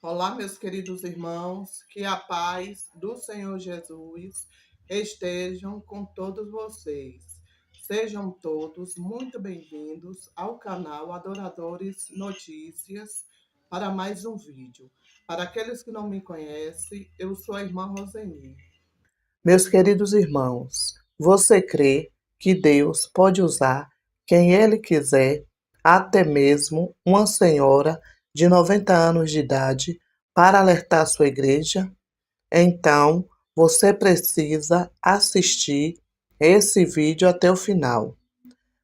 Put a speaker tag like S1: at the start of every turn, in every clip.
S1: Olá, meus queridos irmãos, que a paz do Senhor Jesus estejam com todos vocês. Sejam todos muito bem-vindos ao canal Adoradores Notícias para mais um vídeo. Para aqueles que não me conhecem, eu sou a irmã Roseni. Meus queridos irmãos, você crê que Deus pode usar quem Ele quiser, até mesmo uma senhora de 90 anos de idade, para alertar sua igreja? Então, você precisa assistir esse vídeo até o final.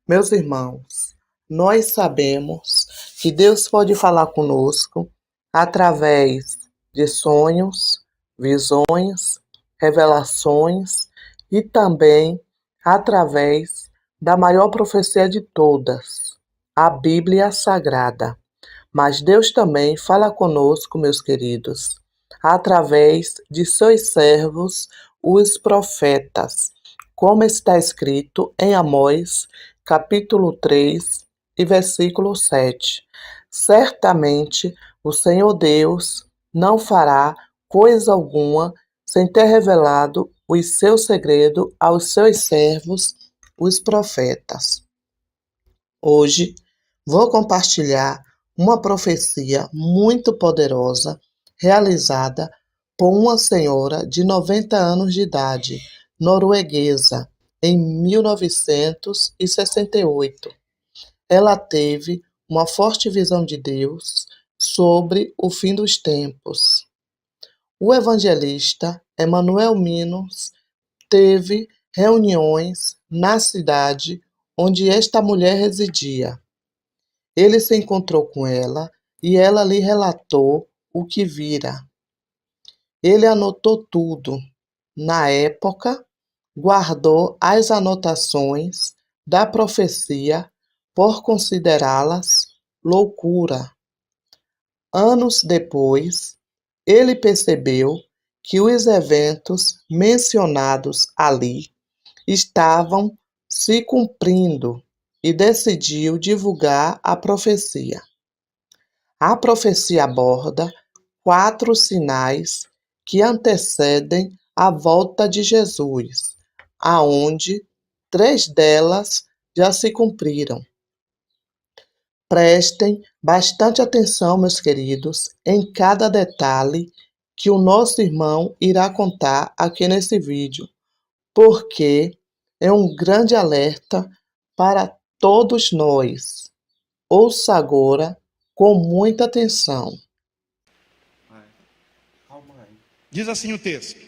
S1: Meus irmãos, nós sabemos que Deus pode falar conosco através de sonhos, visões, revelações e também através da maior profecia de todas, a Bíblia Sagrada. Mas Deus também fala conosco, meus queridos, através de seus servos, os profetas, como está escrito em Amós, capítulo 3 e versículo 7. Certamente o Senhor Deus não fará coisa alguma sem ter revelado os seus segredos aos seus servos, os profetas. Hoje vou compartilhar uma profecia muito poderosa realizada por uma senhora de 90 anos de idade, norueguesa, em 1968. Ela teve uma forte visão de Deus sobre o fim dos tempos. O evangelista Emanuel Minos teve reuniões na cidade onde esta mulher residia. Ele se encontrou com ela e ela lhe relatou o que vira. Ele anotou tudo. Na época, guardou as anotações da profecia por considerá-las loucura. Anos depois, ele percebeu que os eventos mencionados ali estavam se cumprindo e decidiu divulgar a profecia. A profecia aborda 4 sinais que antecedem a volta de Jesus, aonde 3 delas já se cumpriram. Prestem bastante atenção, meus queridos, em cada detalhe que o nosso irmão irá contar aqui nesse vídeo, porque é um grande alerta para todos nós. Ouça agora com muita atenção.
S2: Diz assim o texto: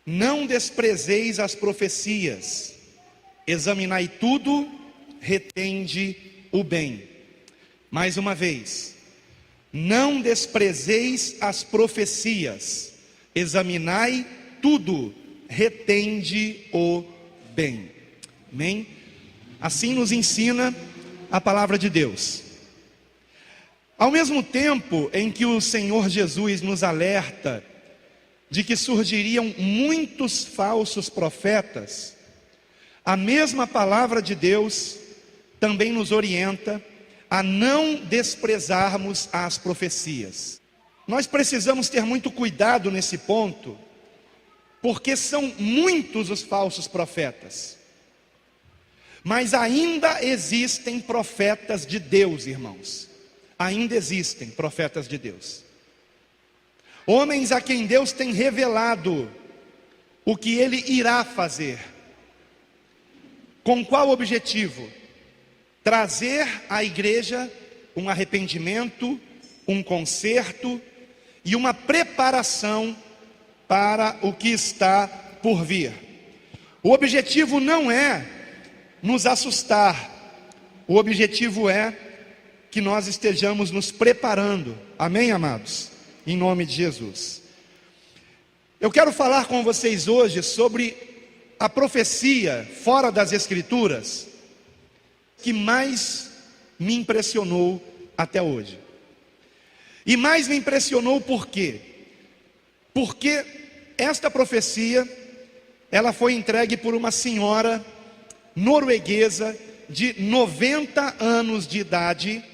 S2: não desprezeis as profecias, examinai tudo, retende o bem. Mais uma vez, não desprezeis as profecias, examinai tudo, retende o bem. Amém? Assim nos ensina a palavra de Deus. Ao mesmo tempo em que o Senhor Jesus nos alerta de que surgiriam muitos falsos profetas, a mesma palavra de Deus também nos orienta a não desprezarmos as profecias. Nós precisamos ter muito cuidado nesse ponto, porque são muitos os falsos profetas. Mas ainda existem profetas de Deus, irmãos. Ainda existem profetas de Deus. Homens a quem Deus tem revelado o que Ele irá fazer. Com qual objetivo? Trazer à igreja um arrependimento, um conserto e uma preparação para o que está por vir. O objetivo não é nos assustar. O objetivo é que nós estejamos nos preparando. Amém, amados? Em nome de Jesus. Eu quero falar com vocês hoje sobre a profecia fora das Escrituras que mais me impressionou até hoje. E mais me impressionou por quê? Porque esta profecia, ela foi entregue por uma senhora norueguesa de 90 anos de idade,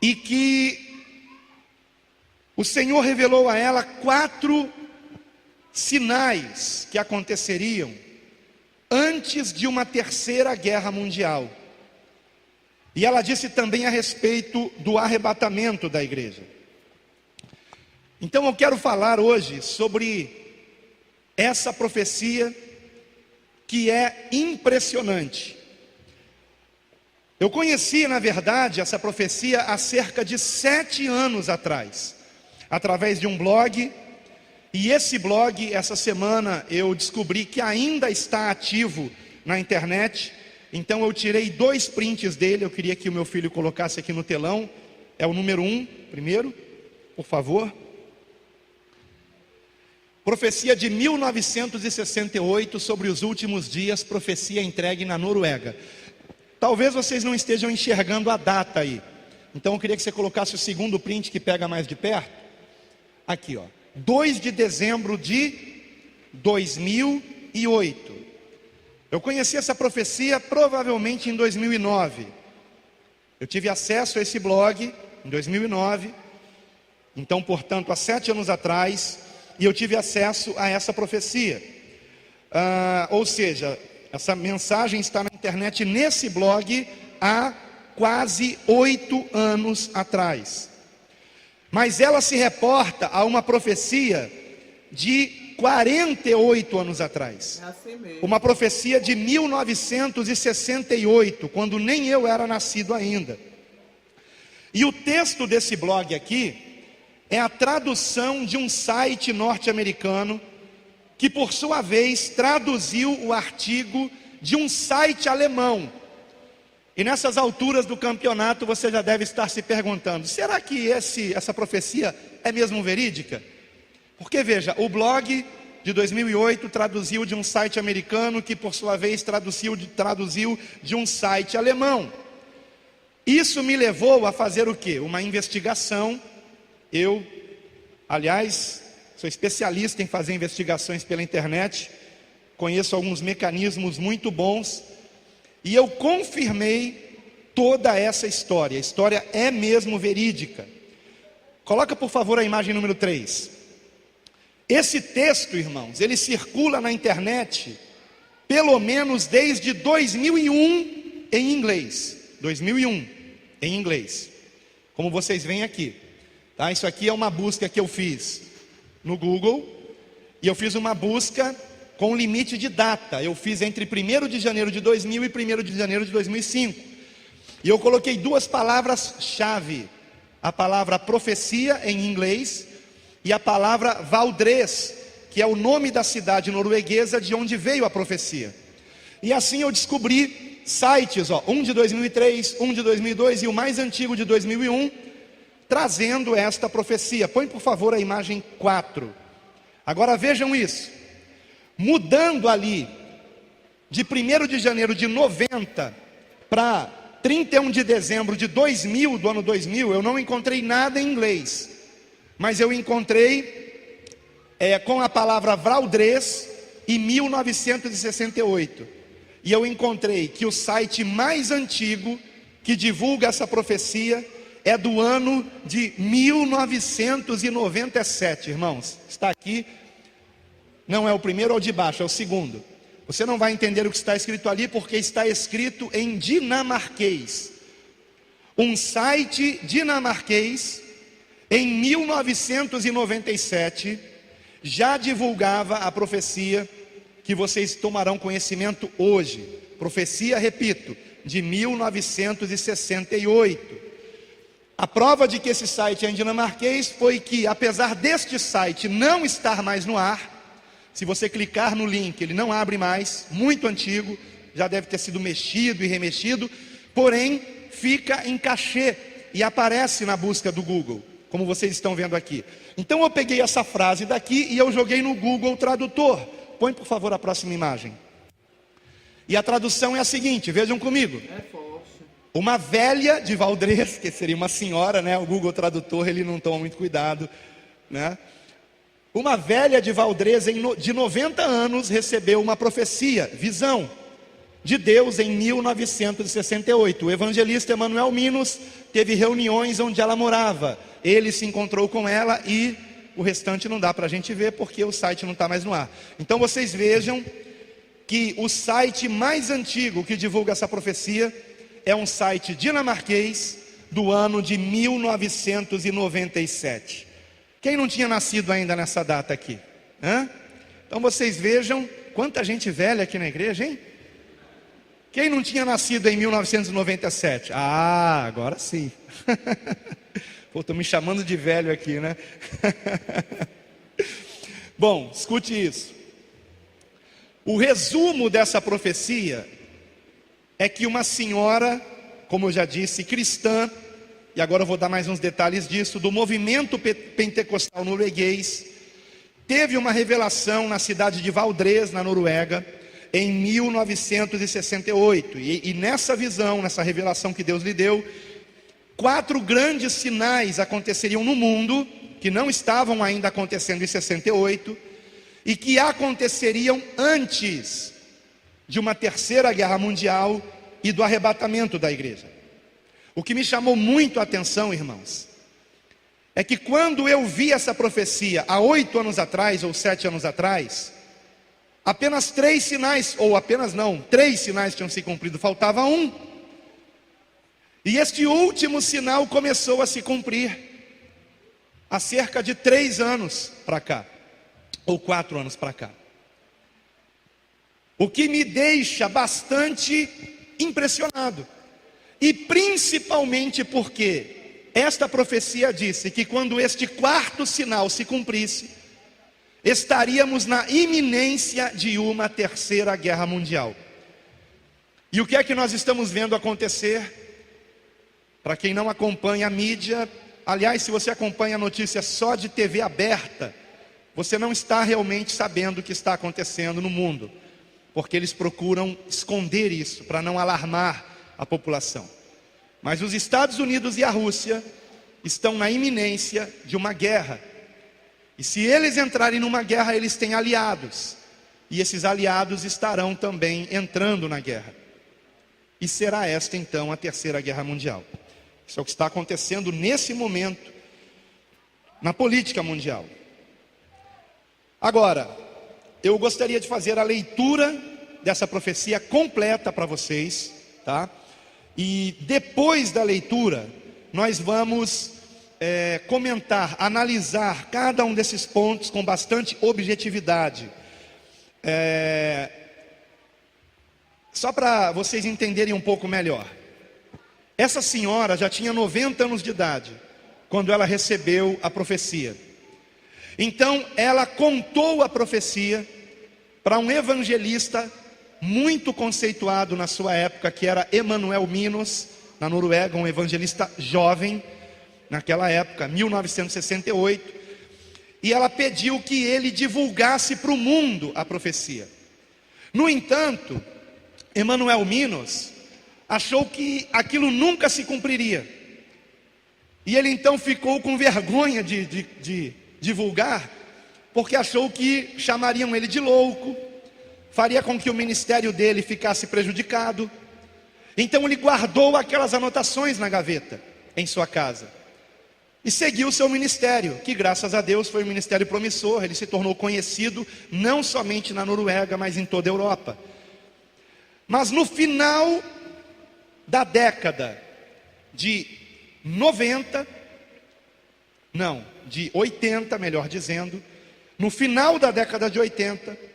S2: e que o Senhor revelou a ela 4 sinais que aconteceriam antes de uma terceira guerra mundial. E ela disse também a respeito do arrebatamento da igreja. Então eu quero falar hoje sobre essa profecia que é impressionante. Eu conheci, na verdade, essa profecia há cerca de 7 anos atrás, através de um blog. E esse blog, essa semana, eu descobri que ainda está ativo na internet. Então eu tirei 2 prints dele. Eu queria que o meu filho colocasse aqui no telão. É o número 1, primeiro, por favor. Profecia de 1968 sobre os últimos dias, profecia entregue na Noruega. Talvez vocês não estejam enxergando a data aí. Então eu queria que você colocasse o segundo print que pega mais de perto. Aqui, ó. 2 de dezembro de 2008. Eu conheci essa profecia provavelmente em 2009. Eu tive acesso a esse blog em 2009. Então, portanto, há 7 anos atrás. E eu tive acesso a essa profecia. Ou seja, essa mensagem está na internet nesse blog há quase 8 anos atrás. Mas ela se reporta a uma profecia de 48 anos atrás.
S1: É assim mesmo.
S2: Uma profecia de 1968, quando nem eu era nascido ainda. E o texto desse blog aqui é a tradução de um site norte-americano, que por sua vez traduziu o artigo de um site alemão. E nessas alturas do campeonato você já deve estar se perguntando: será que essa profecia é mesmo verídica? Porque veja, o blog de 2008 traduziu de um site americano, que por sua vez traduziu de um site alemão. Isso me levou a fazer o quê? Uma investigação. Eu, aliás, sou especialista em fazer investigações pela internet, conheço alguns mecanismos muito bons, e eu confirmei toda essa história. A história é mesmo verídica. Coloca por favor a imagem número 3. Esse texto, irmãos, ele circula na internet pelo menos desde 2001 em inglês. 2001 em inglês, como vocês veem aqui. Tá? Isso aqui é uma busca que eu fiz no Google, e eu fiz uma busca com limite de data. Eu fiz entre 1º de janeiro de 2000 e 1º de janeiro de 2005. E eu coloquei 2 palavras-chave: a palavra profecia em inglês e a palavra Valdres, que é o nome da cidade norueguesa de onde veio a profecia. E assim eu descobri sites, um de 2003, um de 2002 e o mais antigo de 2001, trazendo esta profecia. Põe por favor a imagem 4. Agora vejam isso. Mudando ali de 1º de janeiro de 90 para 31 de dezembro de 2000, do ano 2000, eu não encontrei nada em inglês, mas eu encontrei com a palavra Valdres em 1968. E eu encontrei que o site mais antigo que divulga essa profecia é do ano de 1997, irmãos. Está aqui, não é o primeiro ou de baixo, é o segundo. Você não vai entender o que está escrito ali, porque está escrito em dinamarquês. Um site dinamarquês, em 1997, já divulgava a profecia que vocês tomarão conhecimento hoje. Profecia, repito, de 1968. A prova de que esse site é em dinamarquês foi que, apesar deste site não estar mais no ar, se você clicar no link, ele não abre mais, muito antigo, já deve ter sido mexido e remexido, porém fica em cachê e aparece na busca do Google, como vocês estão vendo aqui. Então eu peguei essa frase daqui e eu joguei no Google Tradutor. Põe por favor a próxima imagem. E a tradução é a seguinte, vejam comigo.
S1: É forte.
S2: Uma velha de Valdres, que seria uma senhora, né? O Google Tradutor, ele não toma muito cuidado, né? Uma velha de Valdres de 90 anos recebeu uma profecia, visão. de Deus em 1968. O evangelista Emanuel Minos teve reuniões onde ela morava. Ele se encontrou com ela e o restante não dá para a gente ver porque o site não está mais no ar. Então vocês vejam que o site mais antigo que divulga essa profecia é um site dinamarquês do ano de 1997. Quem não tinha nascido ainda nessa data aqui? Então vocês vejam quanta gente velha aqui na igreja, hein? Quem não tinha nascido em 1997? Ah, agora sim. Pô, estou me chamando de velho aqui, né? Bom, escute isso. O resumo dessa profecia é que uma senhora, como eu já disse, cristã, e agora eu vou dar mais uns detalhes disso, do movimento pentecostal norueguês, teve uma revelação na cidade de Valdres, na Noruega, em 1968, e nessa visão, nessa revelação que Deus lhe deu, 4 grandes sinais aconteceriam no mundo, que não estavam ainda acontecendo em 68, e que aconteceriam antes de uma terceira guerra mundial e do arrebatamento da igreja. O que me chamou muito a atenção, irmãos, é que quando eu vi essa profecia há 8 anos atrás, ou 7 anos atrás, apenas 3 sinais, ou apenas não, 3 sinais tinham se cumprido, faltava um. E este último sinal começou a se cumprir há cerca de 3 anos para cá, ou 4 anos para cá. O que me deixa bastante impressionado, e principalmente porque esta profecia disse que quando este 4º sinal se cumprisse, estaríamos na iminência de uma terceira guerra mundial. E o que é que nós estamos vendo acontecer? Para quem não acompanha a mídia, aliás, se você acompanha a notícia só de TV aberta, você não está realmente sabendo o que está acontecendo no mundo, porque eles procuram esconder isso, para não alarmar a população. Mas os Estados Unidos e a Rússia estão na iminência de uma guerra. E se eles entrarem numa guerra, eles têm aliados. E esses aliados estarão também entrando na guerra. E será esta então a terceira guerra mundial. Isso é o que está acontecendo nesse momento na política mundial. Agora, eu gostaria de fazer a leitura dessa profecia completa para vocês, tá? E depois da leitura, nós vamos comentar, analisar cada um desses pontos com bastante objetividade. Só para vocês entenderem um pouco melhor. Essa senhora já tinha 90 anos de idade quando ela recebeu a profecia. Então ela contou a profecia para um evangelista muito conceituado na sua época, que era Emanuel Minos, na Noruega, um evangelista jovem, naquela época, 1968, e ela pediu que ele divulgasse para o mundo a profecia. No entanto, Emanuel Minos achou que aquilo nunca se cumpriria, e ele então ficou com vergonha de divulgar, porque achou que chamariam ele de louco, faria com que o ministério dele ficasse prejudicado. Então ele guardou aquelas anotações na gaveta, em sua casa, e seguiu o seu ministério, que graças a Deus foi um ministério promissor. Ele se tornou conhecido não somente na Noruega, mas em toda a Europa. Mas no final da década de 80, melhor dizendo, no final da década de 80,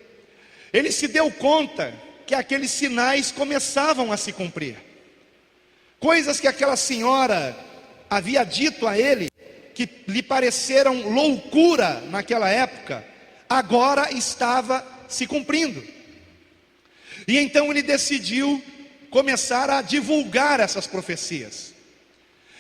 S2: ele se deu conta que aqueles sinais começavam a se cumprir. Coisas que aquela senhora havia dito a ele, que lhe pareceram loucura naquela época, agora estava se cumprindo. E então ele decidiu começar a divulgar essas profecias.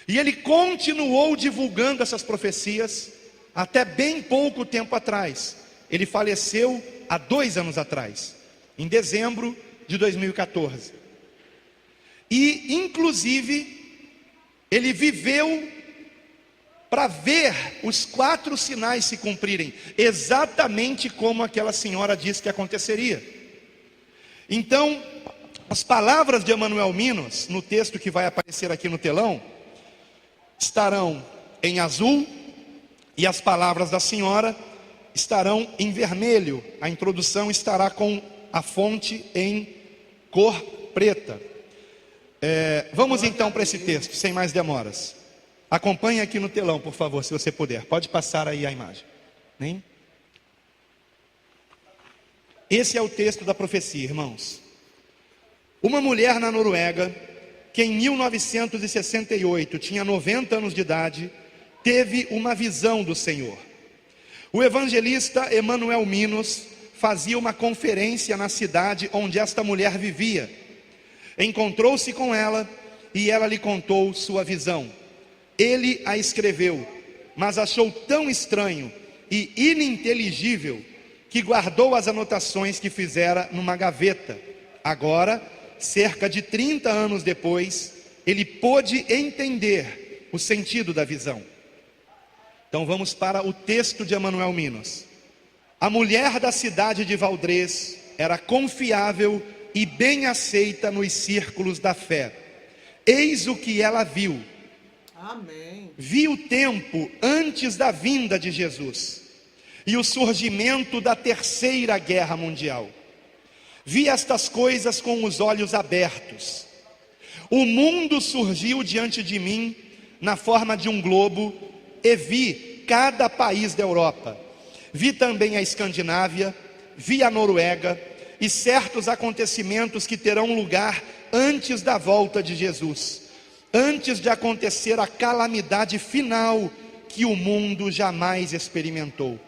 S2: E ele continuou divulgando essas profecias até bem pouco tempo atrás. Ele faleceu há 2 anos atrás, em dezembro de 2014. E inclusive ele viveu para ver os 4 sinais se cumprirem, exatamente como aquela senhora disse que aconteceria. Então, As palavras de Emanuel Minos, no texto que vai aparecer aqui no telão, estarão em azul, e as palavras da senhora estarão em vermelho. A introdução estará com a fonte em cor preta. Vamos então para esse texto, sem mais demoras. Acompanhe aqui no telão, por favor, se você puder. Pode passar aí a imagem. Nem? Esse é o texto da profecia, irmãos. Uma mulher na Noruega, que em 1968 tinha 90 anos de idade, teve uma visão do Senhor. O evangelista Emanuel Minos fazia uma conferência na cidade onde esta mulher vivia. Encontrou-se com ela e ela lhe contou sua visão. Ele a escreveu, mas achou tão estranho e ininteligível que guardou as anotações que fizera numa gaveta. Agora, cerca de 30 anos depois, ele pôde entender o sentido da visão. Então vamos para o texto de Emanuel Minos. A mulher da cidade de Valdrez era confiável e bem aceita nos círculos da fé. Eis o que ela viu.
S1: Amém.
S2: Viu o tempo antes da vinda de Jesus e o surgimento da Terceira Guerra Mundial. Vi estas coisas com os olhos abertos. O mundo surgiu diante de mim na forma de um globo e vi cada país da Europa. Vi também a Escandinávia, vi a Noruega e certos acontecimentos que terão lugar antes da volta de Jesus, antes de acontecer a calamidade final que o mundo jamais experimentou.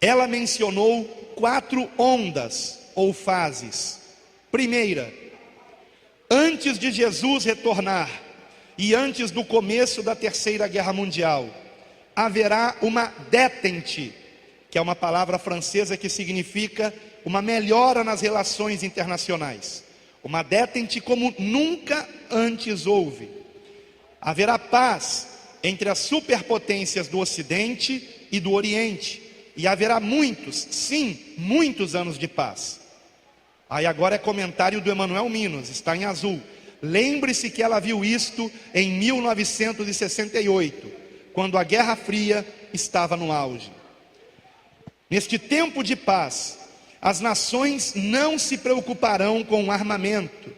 S2: Ela mencionou 4 ondas ou fases. Primeira, antes de Jesus retornar e antes do começo da Terceira Guerra Mundial, haverá uma détente, que é uma palavra francesa que significa uma melhora nas relações internacionais. Uma détente como nunca antes houve. Haverá paz entre as superpotências do Ocidente e do Oriente. E haverá muitos, sim, muitos anos de paz. Aí agora é comentário do Emanuel Minos, está em azul. Lembre-se que ela viu isto em 1968, quando a Guerra Fria estava no auge. Neste tempo de paz, as nações não se preocuparão com o armamento.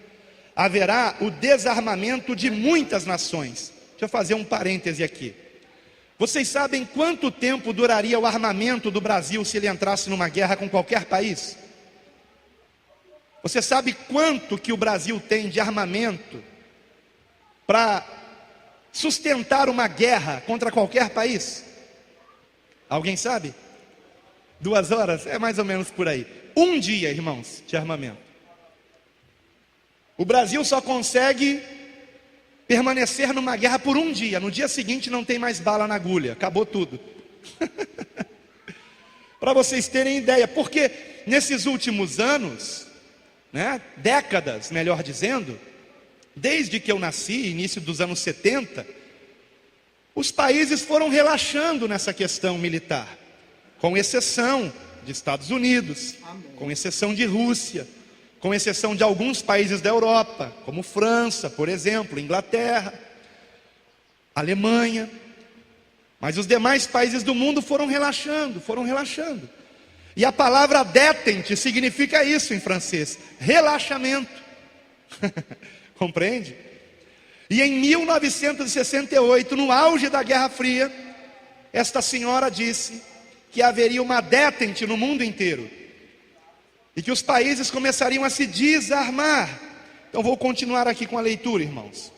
S2: Haverá o desarmamento de muitas nações. Deixa eu fazer um parêntese aqui. Vocês sabem quanto tempo duraria o armamento do Brasil se ele entrasse numa guerra com qualquer país? Você sabe quanto que o Brasil tem de armamento para sustentar uma guerra contra qualquer país? Alguém sabe? 2 horas? É mais ou menos por aí. 1 dia, irmãos, de armamento. O Brasil só consegue permanecer numa guerra por 1 dia. No dia seguinte não tem mais bala na agulha. Acabou tudo. Para vocês terem ideia. Porque nesses últimos anos, décadas, melhor dizendo, desde que eu nasci, início dos anos 70, os países foram relaxando nessa questão militar. Com exceção de Estados Unidos, com exceção de Rússia, com exceção de alguns países da Europa, como França, por exemplo, Inglaterra, Alemanha. Mas os demais países do mundo foram relaxando. E a palavra détente significa isso em francês, relaxamento. Compreende? E em 1968, no auge da Guerra Fria, esta senhora disse que haveria uma détente no mundo inteiro e que os países começariam a se desarmar. Então vou continuar aqui com a leitura, irmãos.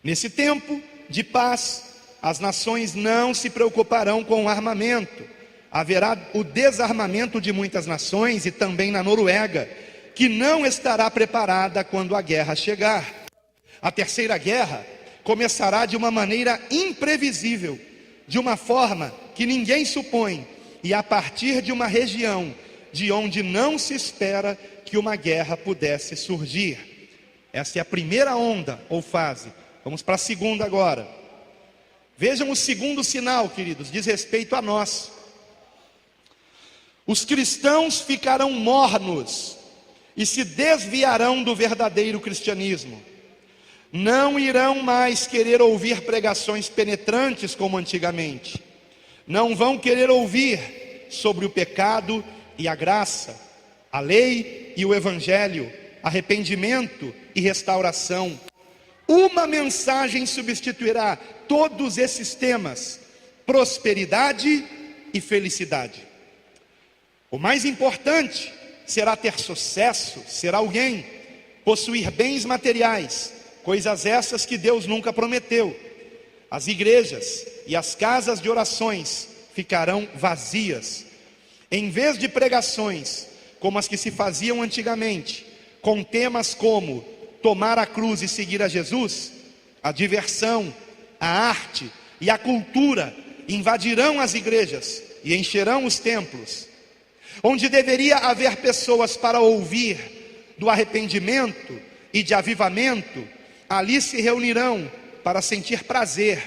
S2: Nesse tempo de paz, as nações não se preocuparão com o armamento. Haverá o desarmamento de muitas nações e também na Noruega, que não estará preparada quando a guerra chegar. A Terceira Guerra começará de uma maneira imprevisível, de uma forma que ninguém supõe, e a partir de uma região de onde não se espera que uma guerra pudesse surgir. Essa é a primeira onda ou fase. Vamos para a segunda agora. Vejam o segundo sinal, queridos, diz respeito a nós. Os cristãos ficarão mornos e se desviarão do verdadeiro cristianismo. Não irão mais querer ouvir pregações penetrantes como antigamente. Não vão querer ouvir sobre o pecado e a graça, a lei e o evangelho, arrependimento e restauração. Uma mensagem substituirá todos esses temas: prosperidade e felicidade. O mais importante será ter sucesso, ser alguém, possuir bens materiais, coisas essas que Deus nunca prometeu. As igrejas e as casas de orações ficarão vazias. Em vez de pregações como as que se faziam antigamente, com temas como tomar a cruz e seguir a Jesus, a diversão, a arte e a cultura invadirão as igrejas e encherão os templos. Onde deveria haver pessoas para ouvir do arrependimento e de avivamento, ali se reunirão para sentir prazer.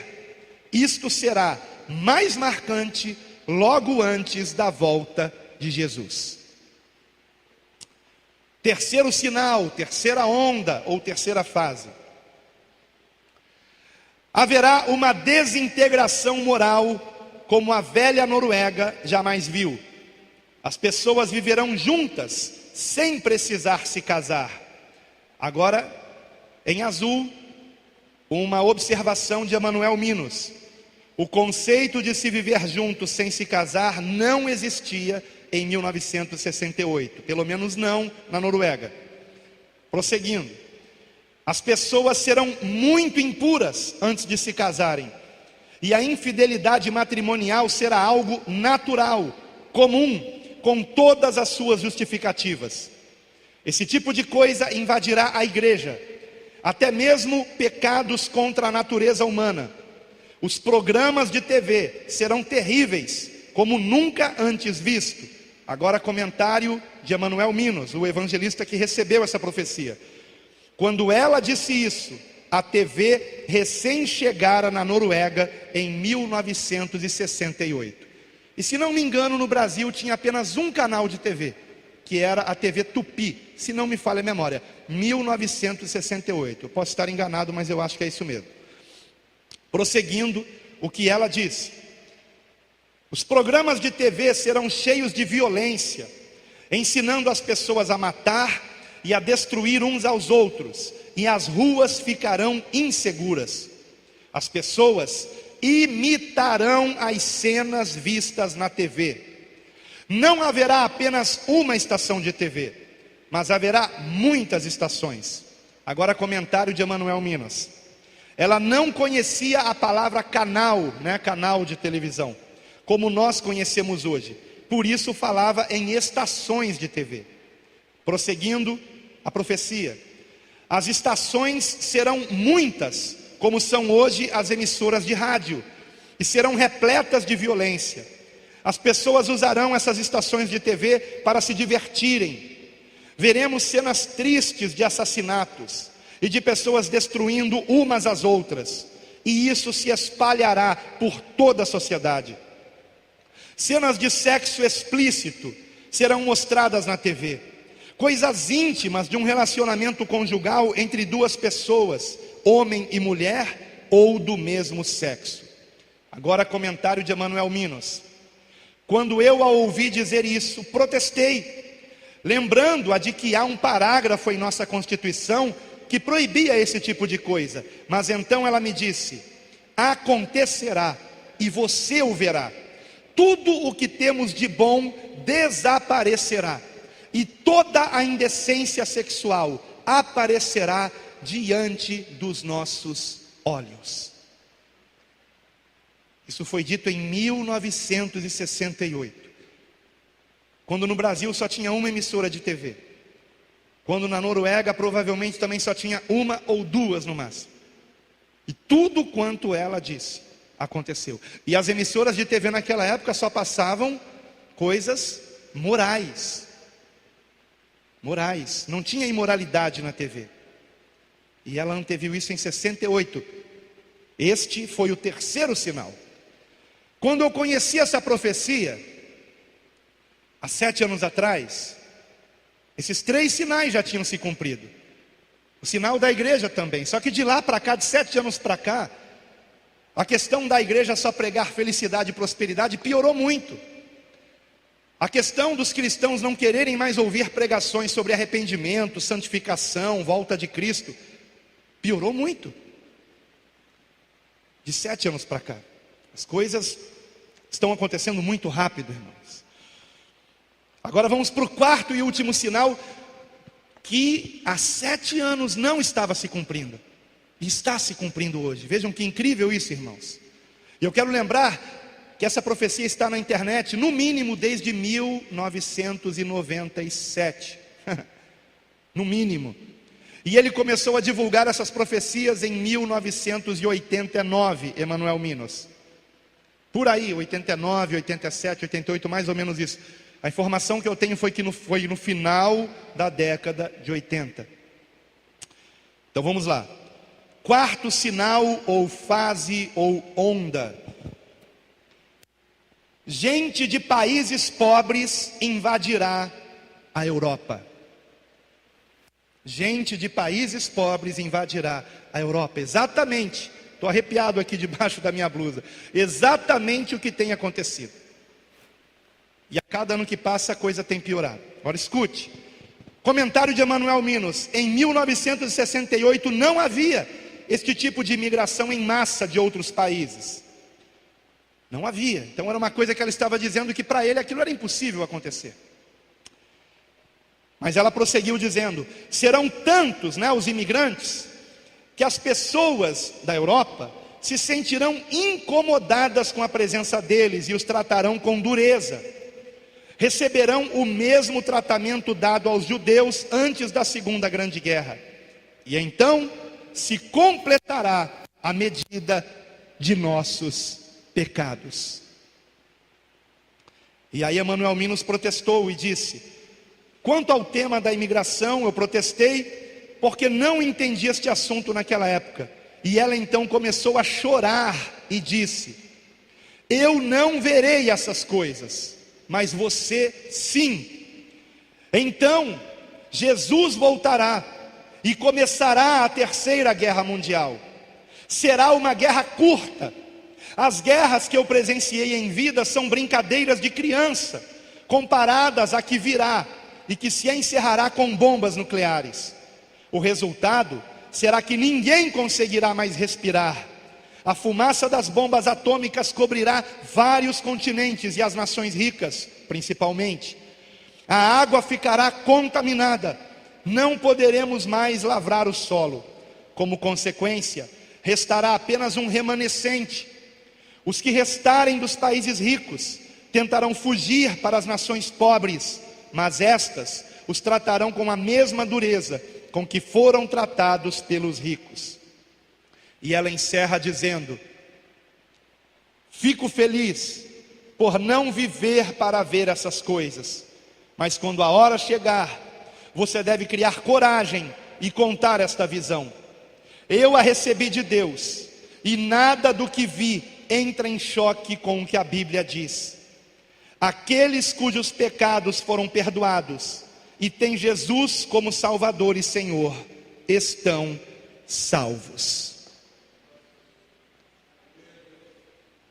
S2: Isto será mais marcante logo antes da volta de Jesus. Terceiro sinal, terceira onda ou terceira fase. Haverá uma desintegração moral como a velha Noruega jamais viu. As pessoas viverão juntas sem precisar se casar. Agora, em azul, uma observação de Emanuel Minos. O conceito de se viver juntos sem se casar não existia em 1968, pelo menos não na Noruega. Prosseguindo, as pessoas serão muito impuras antes de se casarem, e a infidelidade matrimonial será algo natural, comum, com todas as suas justificativas. Esse tipo de coisa invadirá a igreja, até mesmo pecados contra a natureza humana. Os programas de TV serão terríveis, como nunca antes visto. Agora comentário de Emanuel Minos, o evangelista que recebeu essa profecia. Quando ela disse isso, a TV recém chegara na Noruega em 1968. E se não me engano, no Brasil tinha apenas um canal de TV, que era a TV Tupi, se não me falha a memória, 1968. Eu posso estar enganado, mas eu acho que é isso mesmo. Prosseguindo, o que ela disse: os programas de TV serão cheios de violência, ensinando as pessoas a matar e a destruir uns aos outros, e as ruas ficarão inseguras. As pessoas imitarão as cenas vistas na TV. Não haverá apenas uma estação de TV, mas haverá muitas estações. Agora comentário de Emanuel Minas. Ela não conhecia a palavra canal, canal de televisão, como nós conhecemos hoje. Por isso falava em estações de TV. Prosseguindo a profecia. As estações serão muitas, como são hoje as emissoras de rádio, e serão repletas de violência. As pessoas usarão essas estações de TV para se divertirem. Veremos cenas tristes de assassinatos e de pessoas destruindo umas às outras, e isso se espalhará por toda a sociedade. Cenas de sexo explícito serão mostradas na TV. Coisas íntimas de um relacionamento conjugal entre duas pessoas, homem e mulher, ou do mesmo sexo. Agora comentário de Emanuel Minos. Quando eu a ouvi dizer isso, protestei, lembrando-a de que há um parágrafo em nossa Constituição que proibia esse tipo de coisa. Mas então ela me disse: acontecerá, e você o verá. Tudo o que temos de bom desaparecerá, e toda a indecência sexual aparecerá diante dos nossos olhos. Isso foi dito em 1968, quando no Brasil só tinha uma emissora de TV, quando na Noruega provavelmente também só tinha uma ou duas no máximo. E tudo quanto ela disse aconteceu. E as emissoras de TV naquela época só passavam coisas morais. Morais, não tinha imoralidade na TV. E ela anteviu isso em 68. Este foi o terceiro sinal. Quando eu conheci essa profecia, há 7 anos atrás, Esses 3 sinais já tinham se cumprido. O sinal da igreja também. Só que de lá para cá, de 7 anos para cá, a questão da igreja só pregar felicidade e prosperidade piorou muito. A questão dos cristãos não quererem mais ouvir pregações sobre arrependimento, santificação, volta de Cristo, piorou muito. De 7 anos para cá. As coisas estão acontecendo muito rápido, irmãos. Agora vamos para o 4º e último sinal, que há 7 anos não estava se cumprindo. E está se cumprindo hoje. Vejam que incrível isso, irmãos. E eu quero lembrar que essa profecia está na internet, no mínimo desde 1997. No mínimo. E ele começou a divulgar essas profecias em 1989, Emanuel Minos. Por aí, 89, 87, 88, mais ou menos isso. A informação que eu tenho foi que foi no final da década de 80. Então vamos lá. 4º sinal, ou fase, ou onda. Gente de países pobres invadirá a Europa. Gente de países pobres invadirá a Europa. Exatamente, estou arrepiado aqui debaixo da minha blusa. Exatamente o que tem acontecido. E a cada ano que passa a coisa tem piorado. Agora escute. Comentário de Emanuel Minos. Em 1968 não havia este tipo de imigração em massa de outros países. Não havia. Então era uma coisa que ela estava dizendo que para ele aquilo era impossível acontecer. Mas ela prosseguiu dizendo: serão tantos, os imigrantes, que as pessoas da Europa se sentirão incomodadas com a presença deles e os tratarão com dureza. Receberão o mesmo tratamento dado aos judeus antes da Segunda Grande Guerra. E então se completará a medida de nossos pecados. E aí Emanuel Minos protestou e disse: quanto ao tema da imigração, eu protestei porque não entendi este assunto naquela época. E ela então começou a chorar e disse: eu não verei essas coisas, mas você sim. Então Jesus voltará e começará a 3ª Guerra Mundial. Será uma guerra curta. As guerras que eu presenciei em vida são brincadeiras de criança, comparadas à que virá e que se encerrará com bombas nucleares. O resultado será que ninguém conseguirá mais respirar. A fumaça das bombas atômicas cobrirá vários continentes e as nações ricas, principalmente. A água ficará contaminada. Não poderemos mais lavrar o solo. Como consequência, restará apenas um remanescente. Os que restarem dos países ricos tentarão fugir para as nações pobres, mas estas os tratarão com a mesma dureza com que foram tratados pelos ricos. E ela encerra dizendo: fico feliz por não viver para ver essas coisas, mas quando a hora chegar, você deve criar coragem e contar esta visão. Eu a recebi de Deus, e nada do que vi entra em choque com o que a Bíblia diz. Aqueles cujos pecados foram perdoados e têm Jesus como Salvador e Senhor, estão salvos.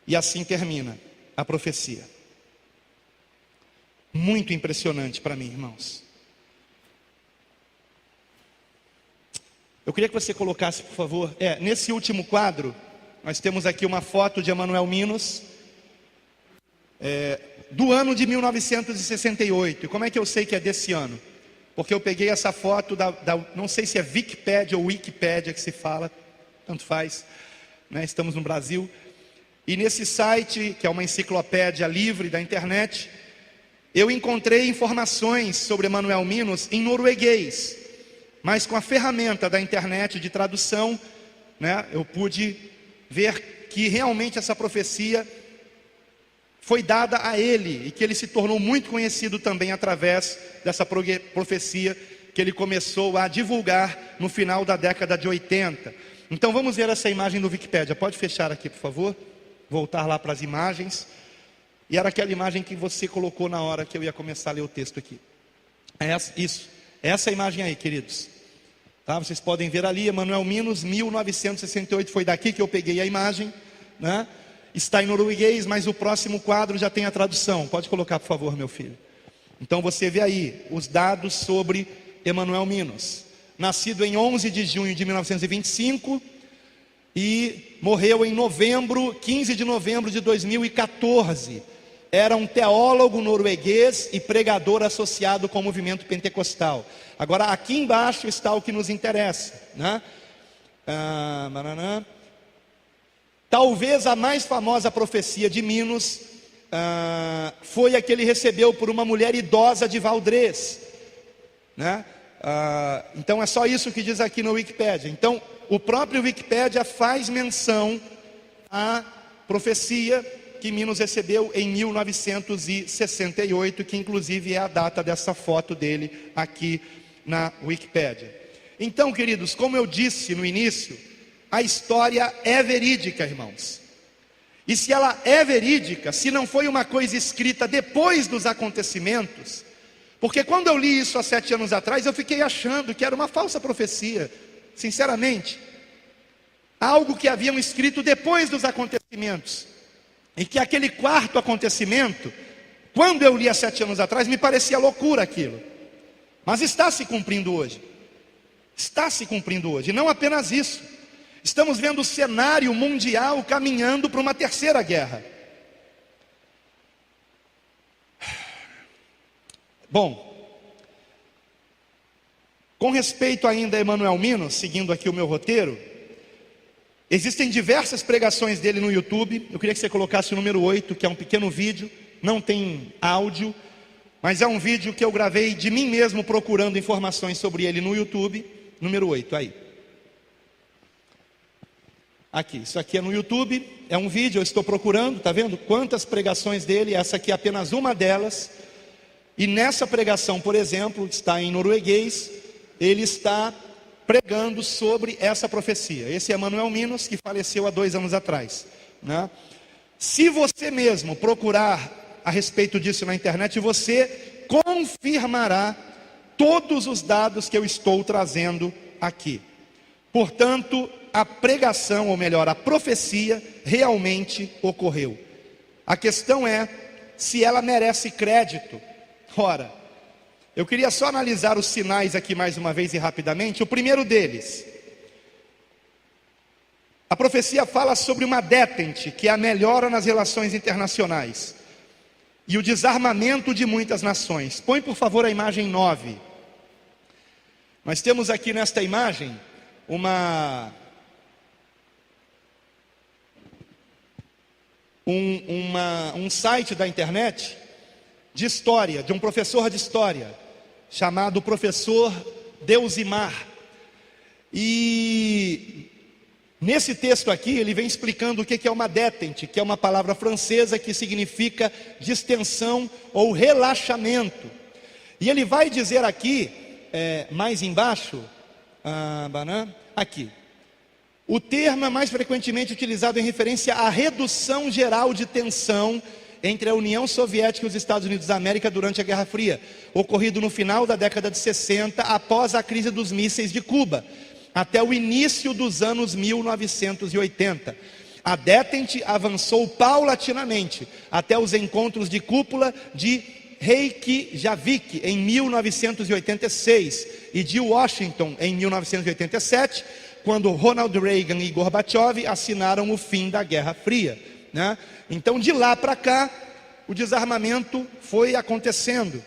S2: E assim termina a profecia. Muito impressionante para mim, irmãos. Eu queria que você colocasse, por favor, nesse último quadro, nós temos aqui uma foto de Emanuel Minos, do ano de 1968. E como é que eu sei que é desse ano? Porque eu peguei essa foto não sei se é Wikipédia ou Wikipédia que se fala, tanto faz, estamos no Brasil. E nesse site, que é uma enciclopédia livre da internet, eu encontrei informações sobre Emanuel Minos em norueguês, mas com a ferramenta da internet de tradução, eu pude ver que realmente essa profecia foi dada a ele, e que ele se tornou muito conhecido também através dessa profecia que ele começou a divulgar no final da década de 80. Então vamos ver essa imagem do Wikipédia. Pode fechar aqui, por favor? Voltar lá para as imagens. E era aquela imagem que você colocou na hora que eu ia começar a ler o texto aqui. Isso, essa imagem aí, queridos. Tá? Vocês podem ver ali, Emanuel Minos, 1968, foi daqui que eu peguei a imagem, né? Está em norueguês, mas o próximo quadro já tem a tradução. Pode colocar, por favor, meu filho. Então você vê aí os dados sobre Emanuel Minos. Nascido em 11 de junho de 1925 e morreu em 15 de novembro de 2014. Era um teólogo norueguês e pregador associado com o movimento pentecostal. Agora, aqui embaixo está o que nos interessa, né? Talvez a mais famosa profecia de Minos foi a que ele recebeu por uma mulher idosa de Valdrez, né? Então é só isso que diz aqui no Wikipédia. Então o próprio Wikipédia faz menção à profecia que Minos recebeu em 1968, que inclusive é a data dessa foto dele aqui na Wikipédia. Então, queridos, como eu disse no início, a história é verídica, irmãos. E se ela é verídica, se não foi uma coisa escrita depois dos acontecimentos, porque quando eu li isso há 7 anos atrás, eu fiquei achando que era uma falsa profecia, sinceramente. Algo que haviam escrito depois dos acontecimentos. E que aquele quarto acontecimento, quando eu li há 7 anos atrás, me parecia loucura aquilo. Mas está se cumprindo hoje. Está se cumprindo hoje. E não apenas isso. Estamos vendo o cenário mundial caminhando para uma terceira guerra. Bom, com respeito ainda a Emanuel Minos, seguindo aqui o meu roteiro, existem diversas pregações dele no YouTube. Eu queria que você colocasse o número 8, que é um pequeno vídeo, não tem áudio, mas é um vídeo que eu gravei de mim mesmo procurando informações sobre ele no YouTube. Número 8, aí. Aqui, isso aqui é no YouTube, é um vídeo, eu estou procurando, está vendo quantas pregações dele, essa aqui é apenas uma delas. E nessa pregação, por exemplo, está em norueguês, ele está pregando sobre essa profecia. Esse é Emanuel Minos, que faleceu há 2 anos atrás, né? Se você mesmo procurar a respeito disso na internet, você confirmará todos os dados que eu estou trazendo aqui. Portanto, a pregação, ou melhor, a profecia realmente ocorreu. A questão é se ela merece crédito. Ora, eu queria só analisar os sinais aqui mais uma vez e rapidamente. O primeiro deles, a profecia fala sobre uma detente, que é a melhora nas relações internacionais e o desarmamento de muitas nações. Põe por favor a imagem 9. Nós temos aqui nesta imagem um site da internet de história, de um professor de história, chamado professor Deusimar. E nesse texto aqui, ele vem explicando o que é uma detente, que é uma palavra francesa que significa distensão ou relaxamento. E ele vai dizer aqui, mais embaixo, aqui, o termo é mais frequentemente utilizado em referência à redução geral de tensão entre a União Soviética e os Estados Unidos da América durante a Guerra Fria, ocorrido no final da década de 60, após a crise dos mísseis de Cuba, até o início dos anos 1980. A detente avançou paulatinamente até os encontros de cúpula de Reykjavik em 1986 e de Washington em 1987, quando Ronald Reagan e Gorbachev assinaram o fim da Guerra Fria, né? Então de lá para cá o desarmamento foi acontecendo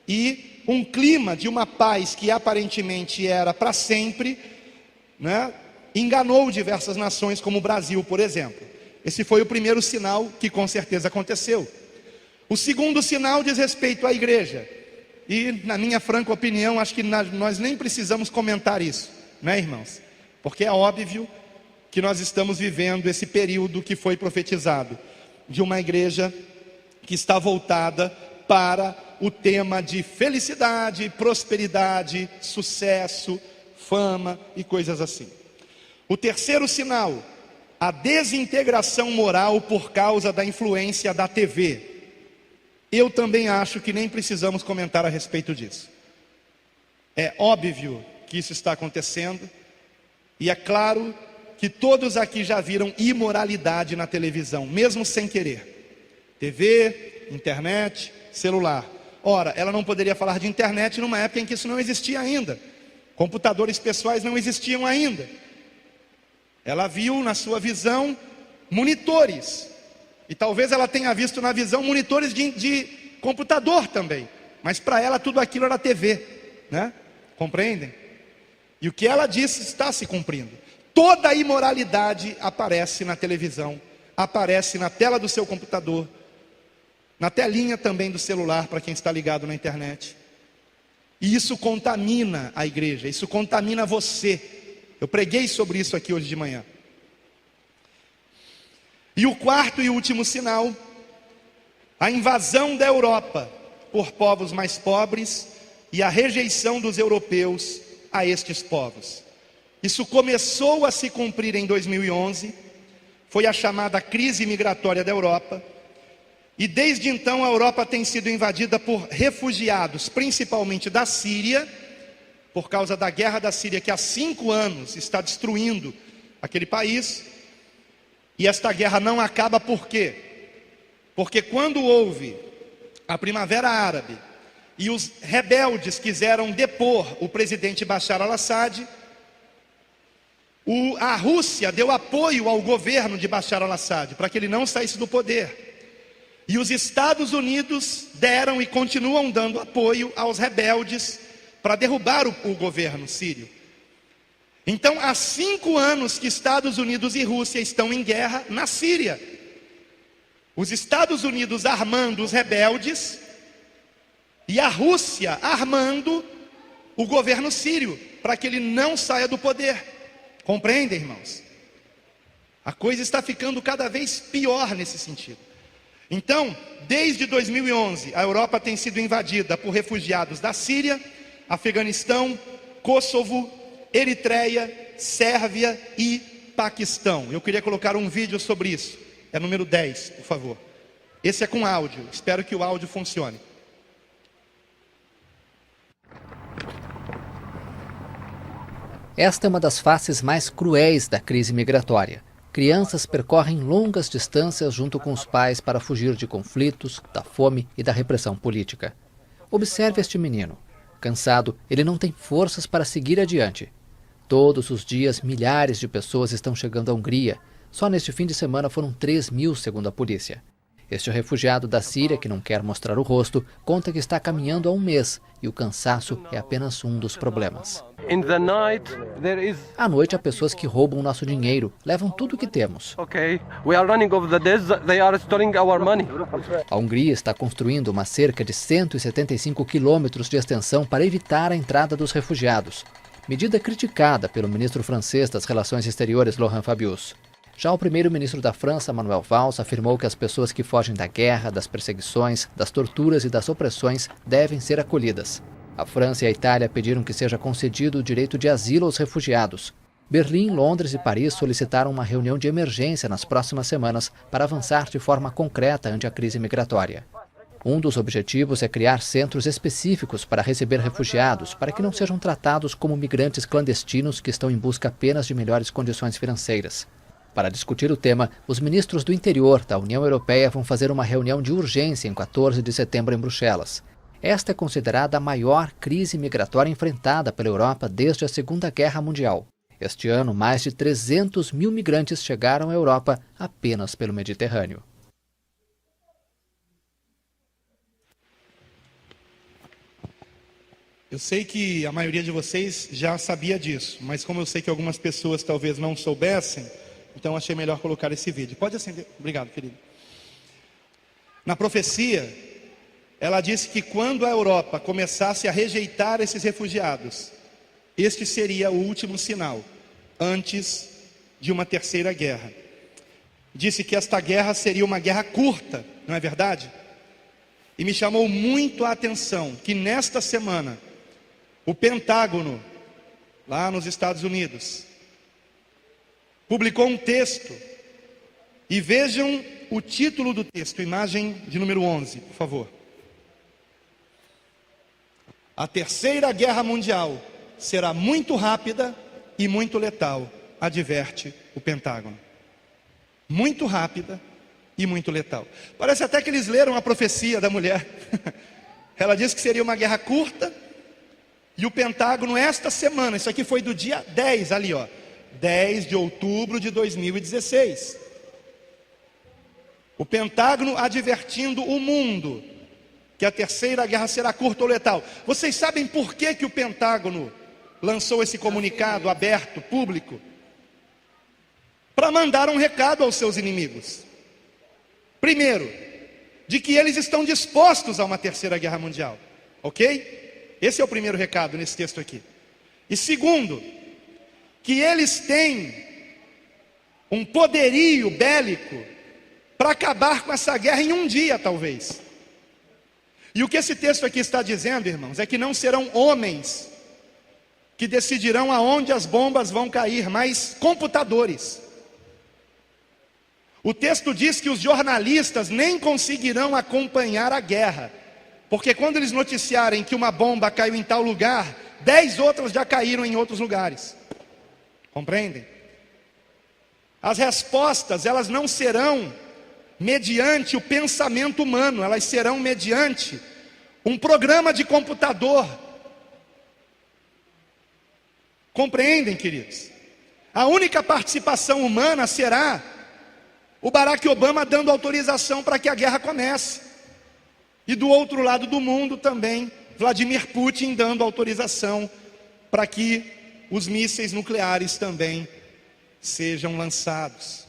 S2: e um clima de uma paz que aparentemente era para sempre, né, enganou diversas nações, como o Brasil, por exemplo. Esse foi o primeiro sinal que com certeza aconteceu. O segundo sinal diz respeito à igreja, e na minha franca opinião, acho que nós nem precisamos comentar isso, né, irmãos? Porque é óbvio que nós estamos vivendo esse período que foi profetizado, de uma igreja que está voltada para o tema de felicidade, prosperidade, sucesso, fama e coisas assim. O terceiro sinal, a desintegração moral por causa da influência da TV. Eu também acho que nem precisamos comentar a respeito disso. É óbvio que isso está acontecendo, e é claro que todos aqui já viram imoralidade na televisão, mesmo sem querer. TV, internet, celular. Ora, ela não poderia falar de internet numa época em que isso não existia ainda. Computadores pessoais não existiam ainda. Ela viu na sua visão monitores. E talvez ela tenha visto na visão monitores de computador também. Mas para ela tudo aquilo era TV, né? Compreendem? E o que ela disse está se cumprindo. Toda a imoralidade aparece na televisão, aparece na tela do seu computador, na telinha também do celular para quem está ligado na internet. E isso contamina a igreja, isso contamina você. Eu preguei sobre isso aqui hoje de manhã. E o quarto e último sinal, a invasão da Europa por povos mais pobres e a rejeição dos europeus a estes povos. Isso começou a se cumprir em 2011, foi a chamada crise migratória da Europa, e desde então a Europa tem sido invadida por refugiados, principalmente da Síria, por causa da guerra da Síria, que há 5 anos está destruindo aquele país. E esta guerra não acaba por quê? Porque quando houve a Primavera Árabe e os rebeldes quiseram depor o presidente Bashar al-Assad, a Rússia deu apoio ao governo de Bashar al-Assad para que ele não saísse do poder. E os Estados Unidos deram e continuam dando apoio aos rebeldes para derrubar o governo sírio. Então, há 5 anos que Estados Unidos e Rússia estão em guerra na Síria. Os Estados Unidos armando os rebeldes e a Rússia armando o governo sírio para que ele não saia do poder. Compreendem, irmãos? A coisa está ficando cada vez pior nesse sentido. Então, desde 2011, a Europa tem sido invadida por refugiados da Síria, Afeganistão, Kosovo, Eritreia, Sérvia e Paquistão. Eu queria colocar um vídeo sobre isso. É número 10, por favor. Esse é com áudio. Espero que o áudio funcione.
S3: Esta é uma das faces mais cruéis da crise migratória. Crianças percorrem longas distâncias junto com os pais para fugir de conflitos, da fome e da repressão política. Observe este menino. Cansado, ele não tem forças para seguir adiante. Todos os dias, milhares de pessoas estão chegando à Hungria. Só neste fim de semana foram 3.000, segundo a polícia. Este refugiado da Síria, que não quer mostrar o rosto, conta que está caminhando há 1 mês e o cansaço é apenas um dos problemas. À noite há pessoas que roubam nosso dinheiro, levam tudo o que temos. A Hungria está construindo uma cerca de 175 quilômetros de extensão para evitar a entrada dos refugiados. Medida criticada pelo ministro francês das Relações Exteriores, Laurent Fabius. Já o primeiro-ministro da França, Manuel Valls, afirmou que as pessoas que fogem da guerra, das perseguições, das torturas e das opressões devem ser acolhidas. A França e a Itália pediram que seja concedido o direito de asilo aos refugiados. Berlim, Londres e Paris solicitaram uma reunião de emergência nas próximas semanas para avançar de forma concreta ante a crise migratória. Um dos objetivos é criar centros específicos para receber refugiados, para que não sejam tratados como migrantes clandestinos que estão em busca apenas de melhores condições financeiras. Para discutir o tema, os ministros do interior da União Europeia vão fazer uma reunião de urgência em 14 de setembro em Bruxelas. Esta é considerada a maior crise migratória enfrentada pela Europa desde a Segunda Guerra Mundial. Este ano, mais de 300.000 migrantes chegaram à Europa apenas pelo Mediterrâneo.
S2: Eu sei que a maioria de vocês já sabia disso, mas como eu sei que algumas pessoas talvez não soubessem, então achei melhor colocar esse vídeo. Pode acender. Obrigado, querido. Na profecia, ela disse que quando a Europa começasse a rejeitar esses refugiados, este seria o último sinal, antes de uma terceira guerra. Disse que esta guerra seria uma guerra curta, não é verdade? E me chamou muito a atenção que nesta semana, o Pentágono, lá nos Estados Unidos, publicou um texto, e vejam o título do texto, imagem de número 11, por favor. A terceira guerra mundial será muito rápida e muito letal, adverte o Pentágono. Muito rápida e muito letal. Parece até que eles leram a profecia da mulher. Ela disse que seria uma guerra curta, e o Pentágono esta semana, isso aqui foi do dia 10 ali, ó, 10 de outubro de 2016. O Pentágono advertindo o mundo que a terceira guerra será curta ou letal. Vocês sabem por que o Pentágono lançou esse comunicado aberto, público? Para mandar um recado aos seus inimigos. Primeiro, de que eles estão dispostos a uma terceira guerra mundial, ok? Esse é o primeiro recado nesse texto aqui. E segundo, que eles têm um poderio bélico para acabar com essa guerra em um dia, talvez. E o que esse texto aqui está dizendo, irmãos, é que não serão homens que decidirão aonde as bombas vão cair, mas computadores. O texto diz que os jornalistas nem conseguirão acompanhar a guerra, porque quando eles noticiarem que uma bomba caiu em tal lugar, 10 outras já caíram em outros lugares. Compreendem? As respostas, elas não serão mediante o pensamento humano, elas serão mediante um programa de computador. Compreendem, queridos? A única participação humana será o Barack Obama dando autorização para que a guerra comece. E do outro lado do mundo também, Vladimir Putin dando autorização para que os mísseis nucleares também sejam lançados.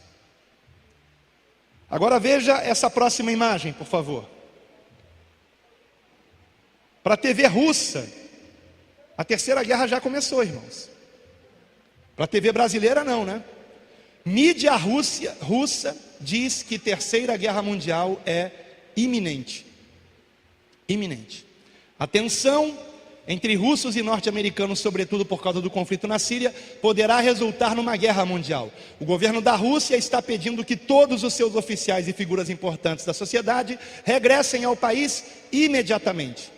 S2: Agora veja essa próxima imagem, por favor. Para a TV russa, a terceira guerra já começou, irmãos. Para a TV brasileira não, né? Mídia russa diz que terceira guerra mundial é iminente. Iminente. A tensão entre russos e norte-americanos, sobretudo por causa do conflito na Síria, poderá resultar numa guerra mundial. O governo da Rússia está pedindo que todos os seus oficiais e figuras importantes da sociedade regressem ao país imediatamente.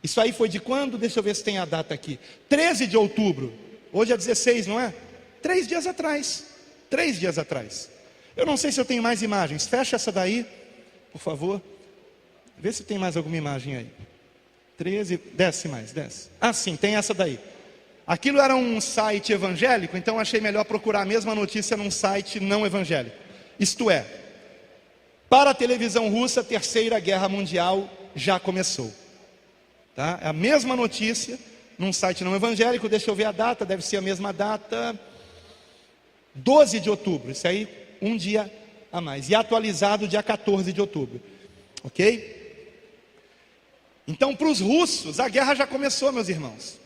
S2: Isso aí foi de quando? Deixa eu ver se tem a data aqui. 13 de outubro. Hoje é 16, não é? 3 dias atrás. 3 dias atrás. Eu não sei se eu tenho mais imagens. Fecha essa daí, por favor. Vê se tem mais alguma imagem aí. 13, desce mais, desce. Ah, sim, tem essa daí. Aquilo era um site evangélico, então achei melhor procurar a mesma notícia num site não evangélico. Isto é, para a televisão russa, a terceira guerra mundial já começou. Tá? É a mesma notícia num site não evangélico, deixa eu ver a data, deve ser a mesma data. 12 de outubro, isso aí, um dia a mais. E atualizado dia 14 de outubro. Ok? Então, para os russos, a guerra já começou, meus irmãos.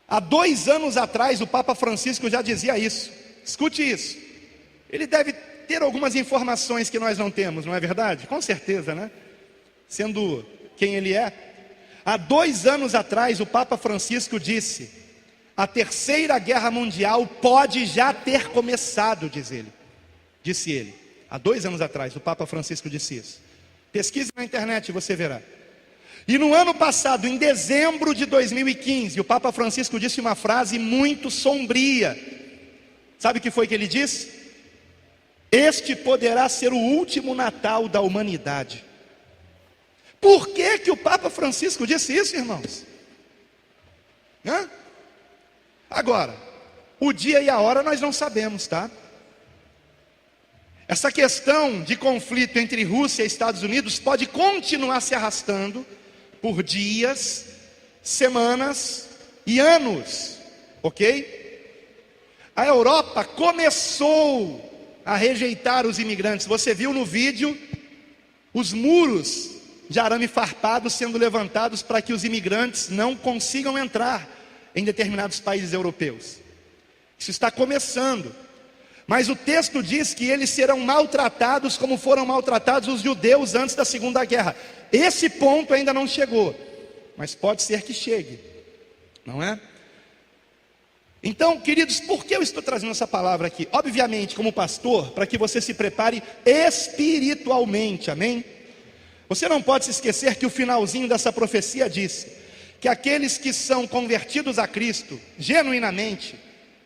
S2: Há 2 anos atrás, o Papa Francisco já dizia isso. Escute isso. Ele deve ter algumas informações que nós não temos, não é verdade? Com certeza, né? Sendo quem ele é. Há 2 anos atrás, o Papa Francisco disse: a terceira guerra mundial pode já ter começado, disse ele. Há 2 anos atrás, o Papa Francisco disse isso. Pesquise na internet e você verá. E no ano passado, em dezembro de 2015, o Papa Francisco disse uma frase muito sombria. Sabe o que foi que ele disse? Este poderá ser o último Natal da humanidade. Por que o Papa Francisco disse isso, irmãos? Agora, o dia e a hora nós não sabemos, tá? Essa questão de conflito entre Rússia e Estados Unidos pode continuar se arrastando por dias, semanas e anos, ok? A Europa começou a rejeitar os imigrantes. Você viu no vídeo os muros de arame farpado sendo levantados para que os imigrantes não consigam entrar em determinados países europeus. Isso está começando. Mas o texto diz que eles serão maltratados como foram maltratados os judeus antes da Segunda Guerra. Esse ponto ainda não chegou, mas pode ser que chegue, não é? Então, queridos, por que eu estou trazendo essa palavra aqui? Obviamente, como pastor, para que você se prepare espiritualmente, amém? Você não pode se esquecer que o finalzinho dessa profecia disse que aqueles que são convertidos a Cristo, genuinamente,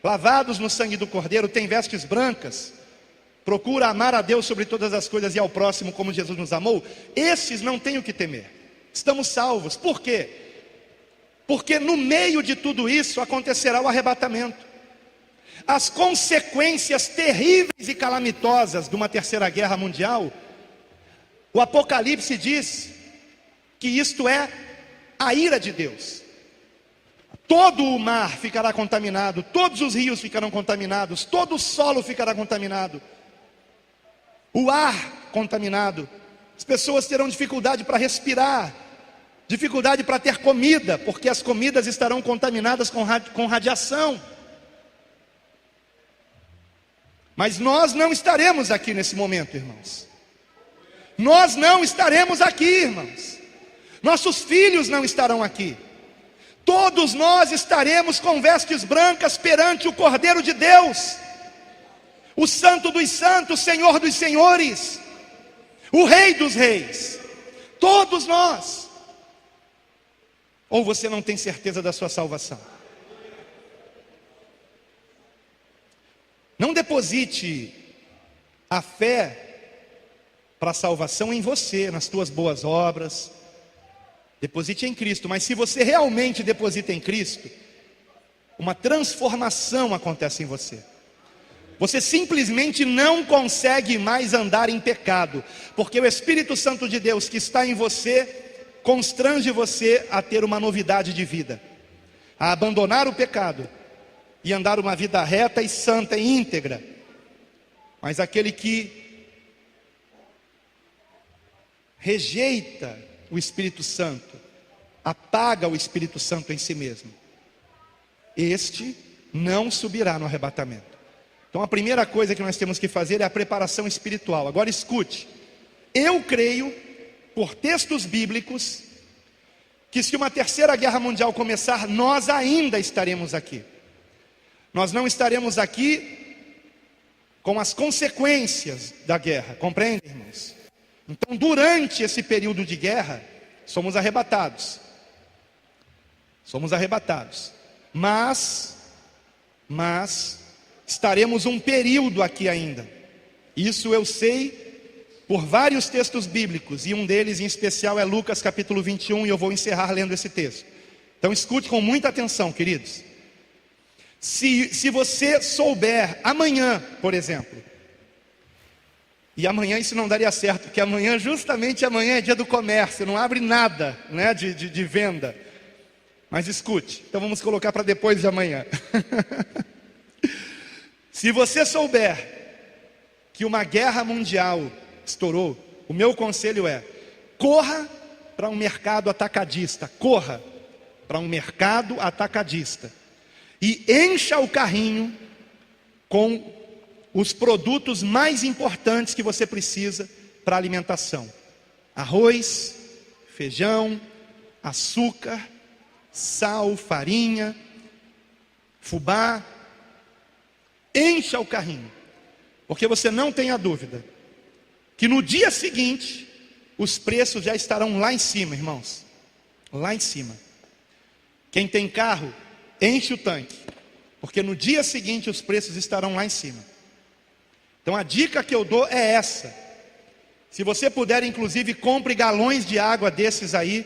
S2: lavados no sangue do Cordeiro, têm vestes brancas, procura amar a Deus sobre todas as coisas e ao próximo como Jesus nos amou, esses não têm o que temer, estamos salvos. Por quê? Porque no meio de tudo isso acontecerá o arrebatamento. As consequências terríveis e calamitosas de uma terceira guerra mundial, o Apocalipse diz que isto é a ira de Deus. Todo o mar ficará contaminado, todos os rios ficarão contaminados, todo o solo ficará contaminado, o ar contaminado, as pessoas terão dificuldade para respirar, dificuldade para ter comida, porque as comidas estarão contaminadas com radiação. Mas nós não estaremos aqui nesse momento, irmãos. Nós não estaremos aqui, irmãos. Nossos filhos não estarão aqui. Todos nós estaremos com vestes brancas perante o Cordeiro de Deus, o Santo dos Santos, Senhor dos Senhores, o Rei dos Reis. Todos nós. Ou você não tem certeza da sua salvação? Não deposite a fé para a salvação em você, nas tuas boas obras. Deposite em Cristo. Mas se você realmente deposita em Cristo, uma transformação acontece em você. Você simplesmente não consegue mais andar em pecado, porque o Espírito Santo de Deus que está em você constrange você a ter uma novidade de vida, a abandonar o pecado e andar uma vida reta e santa e íntegra. Mas aquele que rejeita o Espírito Santo, apaga o Espírito Santo em si mesmo, este não subirá no arrebatamento. Então a primeira coisa que nós temos que fazer é a preparação espiritual. Agora escute, eu creio, por textos bíblicos, que se uma terceira guerra mundial começar, nós ainda estaremos aqui. Nós não estaremos aqui com as consequências da guerra, compreende, irmãos? Então durante esse período de guerra, somos arrebatados. Somos arrebatados. Mas estaremos um período aqui ainda. Isso eu sei por vários textos bíblicos, e um deles em especial é Lucas capítulo 21, e eu vou encerrar lendo esse texto. Então escute com muita atenção, queridos. Se você souber amanhã, por exemplo, e amanhã isso não daria certo, porque amanhã, justamente amanhã é dia do comércio, não abre nada, né, de venda. Mas escute, então vamos colocar para depois de amanhã. Se você souber que uma guerra mundial estourou, o meu conselho é: corra para um mercado atacadista, corra para um mercado atacadista e encha o carrinho com os produtos mais importantes que você precisa para a alimentação: arroz, feijão, açúcar, sal, farinha, fubá. Encha o carrinho, porque você não tenha dúvida que no dia seguinte os preços já estarão lá em cima, irmãos, lá em cima. Quem tem carro, enche o tanque, porque no dia seguinte os preços estarão lá em cima. Então a dica que eu dou é essa: se você puder, inclusive, compre galões de água desses aí,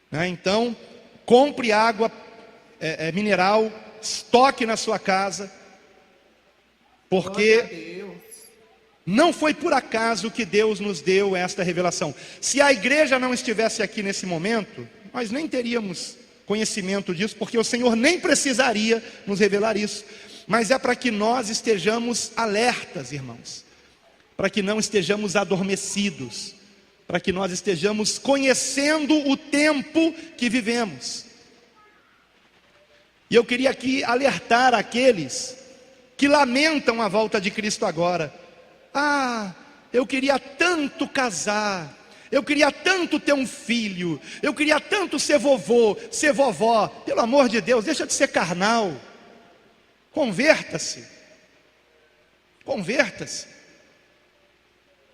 S2: né? Então compre água mineral, estoque na sua casa, porque não foi por acaso que Deus nos deu esta revelação. Se a igreja não estivesse aqui nesse momento, nós nem teríamos conhecimento disso, porque o Senhor nem precisaria nos revelar isso. Mas é para que nós estejamos alertas, irmãos, para que não estejamos adormecidos, para que nós estejamos conhecendo o tempo que vivemos. E eu queria aqui alertar aqueles que lamentam a volta de Cristo agora. Ah, eu queria tanto casar, eu queria tanto ter um filho, eu queria tanto ser vovô, ser vovó. Pelo amor de Deus, deixa de ser carnal. Converta-se. Converta-se.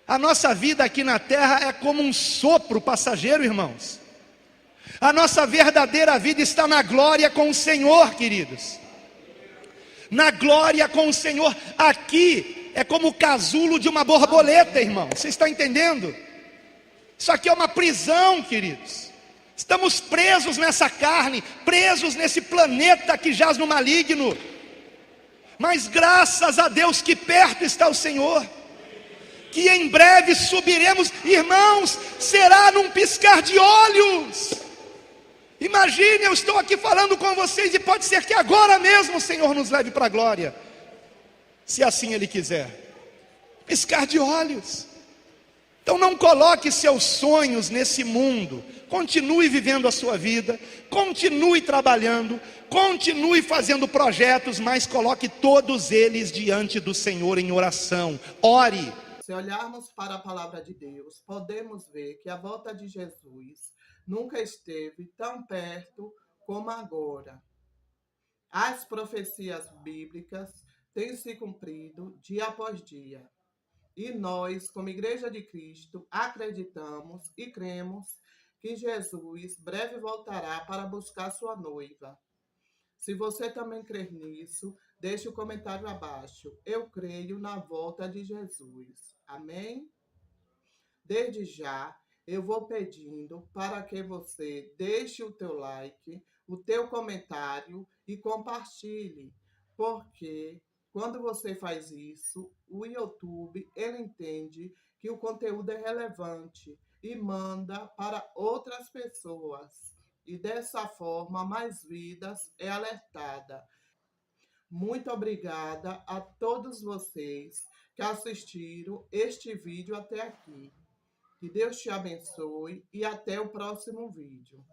S2: A nossa vida aqui na terra é como um sopro passageiro, irmãos. A nossa verdadeira vida está na glória com o Senhor, queridos. Na glória com o Senhor. Aqui é como o casulo de uma borboleta, irmão. Você está entendendo? Isso aqui é uma prisão, queridos. Estamos presos nessa carne, presos nesse planeta que jaz no maligno. Mas graças a Deus que perto está o Senhor, que em breve subiremos, irmãos, será num piscar de olhos. Imagine, eu estou aqui falando com vocês e pode ser que agora mesmo o Senhor nos leve para a glória, se assim Ele quiser. Piscar de olhos. Então não coloque seus sonhos nesse mundo. Continue vivendo a sua vida, continue trabalhando, continue fazendo projetos, mas coloque todos eles diante do Senhor em oração. Ore.
S1: Se olharmos para a palavra de Deus, podemos ver que a volta de Jesus nunca esteve tão perto como agora. As profecias bíblicas têm se cumprido dia após dia. E nós, como Igreja de Cristo, acreditamos e cremos que Jesus breve voltará para buscar sua noiva. Se você também crer nisso, deixe o comentário abaixo. Eu creio na volta de Jesus. Amém? Desde já, eu vou pedindo para que você deixe o teu like, o teu comentário e compartilhe, porque quando você faz isso, o YouTube, ele entende que o conteúdo é relevante e manda para outras pessoas. E dessa forma, mais vidas é alertada. Muito obrigada a todos vocês que assistiram este vídeo até aqui. Que Deus te abençoe e até o próximo vídeo.